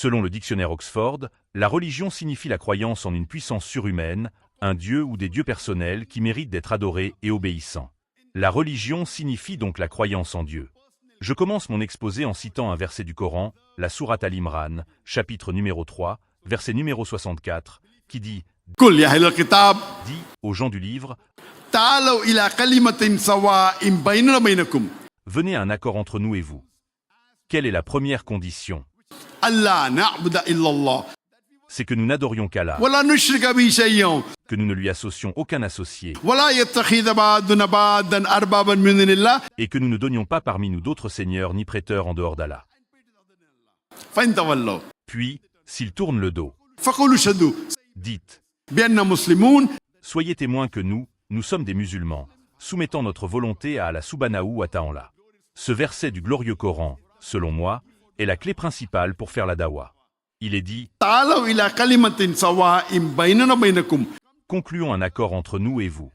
Selon le dictionnaire Oxford, la religion signifie la croyance en une puissance surhumaine, un dieu ou des dieux personnels qui méritent d'être adorés et obéissants. La religion signifie donc la croyance en Dieu. Je commence mon exposé en citant un verset du Coran, la sourate Al-Imran, chapitre numéro 3, verset numéro 64, qui dit قل يا أهل الكتاب « Dis aux gens du livre, تعالوا إلى كلمة سواء بيننا وبينكم venez à un accord entre nous et vous. » Quelle est la première condition? ألا نعبد إلا الله C'est que nous n'adorions qu'Allah, ولا نشرك به شيئا que nous ne lui associons aucun associé, ولا يتخذ بعضنا بعضا أربابا من دون الله et que nous ne donnions pas parmi nous d'autres seigneurs ni prêteurs en dehors d'Allah. فإن تولوا Puis, s'ils tournent le dos, فقولوا اشهدوا dites, بأننا مسلمون soyez témoins que nous sommes des musulmans, soumettant notre volonté à Allah subhanahu wa ta'ala. Ce verset du glorieux Coran, selon moi, est la clé principale pour faire la dawa. Il est dit, تعالوا إلى كلمة سواء بيننا وبينكم concluons un accord entre nous et vous.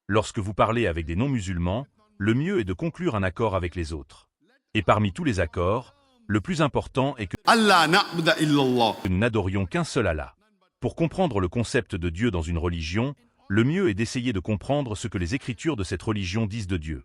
Lorsque vous parlez avec des non-musulmans, le mieux est de conclure un accord avec les autres. Et parmi tous les accords, le plus important est que ألا نعبد إلا الله nous n'adorions qu'un seul Allah. Pour comprendre le concept de Dieu dans une religion, le mieux est d'essayer de comprendre ce que les écritures de cette religion disent de Dieu.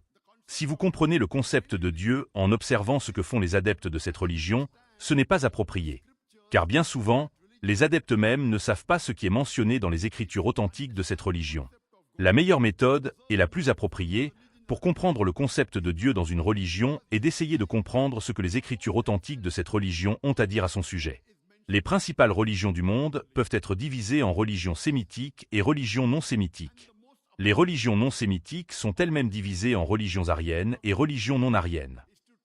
Si vous comprenez le concept de Dieu en observant ce que font les adeptes de cette religion, ce n'est pas approprié. Car bien souvent, les adeptes eux-mêmes ne savent pas ce qui est mentionné dans les écritures authentiques de cette religion. La meilleure méthode, et la plus appropriée, pour comprendre le concept de Dieu dans une religion est d'essayer de comprendre ce que les écritures authentiques de cette religion ont à dire à son sujet. Les principales religions du monde peuvent être divisées en religions sémitiques et religions non sémitiques. Les religions non sémitiques sont elles-mêmes divisées en religions aryennes et religions non aryennes.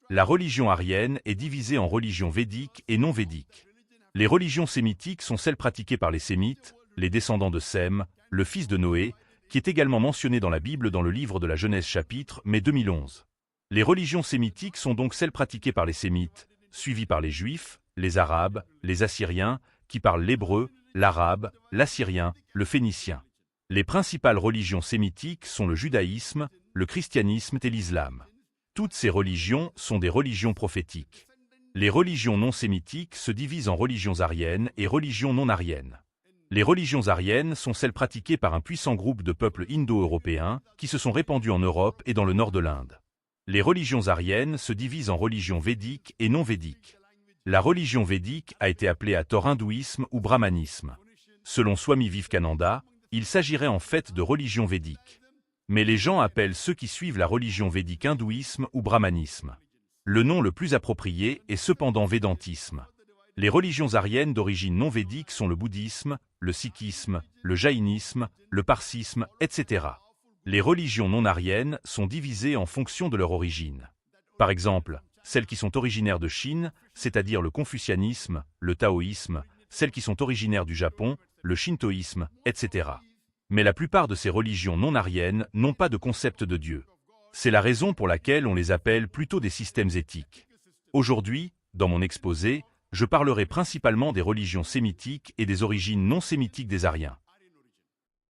La religion aryenne est divisée en religions védiques et non védiques. Les religions sémitiques sont celles pratiquées par les Sémites, les descendants de Sem, le fils de Noé, qui est également mentionné dans la Bible dans le livre de la Genèse chapitre mai 2011. Les religions sémitiques sont donc celles pratiquées par les Sémites, suivies par les Juifs, les Arabes, les Assyriens, qui parlent l'hébreu, l'arabe, l'assyrien, le phénicien. Les principales religions sémitiques sont le judaïsme, le christianisme et l'islam. Toutes ces religions sont des religions prophétiques. Les religions non sémitiques se divisent en religions aryennes et religions non aryennes. Les religions aryennes sont celles pratiquées par un puissant groupe de peuples indo-européens qui se sont répandus en Europe et dans le nord de l'Inde. Les religions aryennes se divisent en religions védiques et non védiques. La religion védique a été appelée à tort hindouisme ou brahmanisme. Selon Swami Vivekananda, il s'agirait en fait de religion védique. Mais les gens appellent ceux qui suivent la religion védique hindouisme ou brahmanisme. Le nom le plus approprié est cependant védantisme. Les religions aryennes d'origine non védique sont le bouddhisme, le sikhisme, le jaïnisme, le parsisme, etc. Les religions non aryennes sont divisées en fonction de leur origine. Par exemple, celles qui sont originaires de Chine, c'est-à-dire le confucianisme, le taoïsme, celles qui sont originaires du Japon, le shintoïsme, etc. Mais la plupart de ces religions non aryennes n'ont pas de concept de Dieu. C'est la raison pour laquelle on les appelle plutôt des systèmes éthiques. Aujourd'hui, dans mon exposé, je parlerai principalement des religions sémitiques et des origines non sémitiques des Aryens.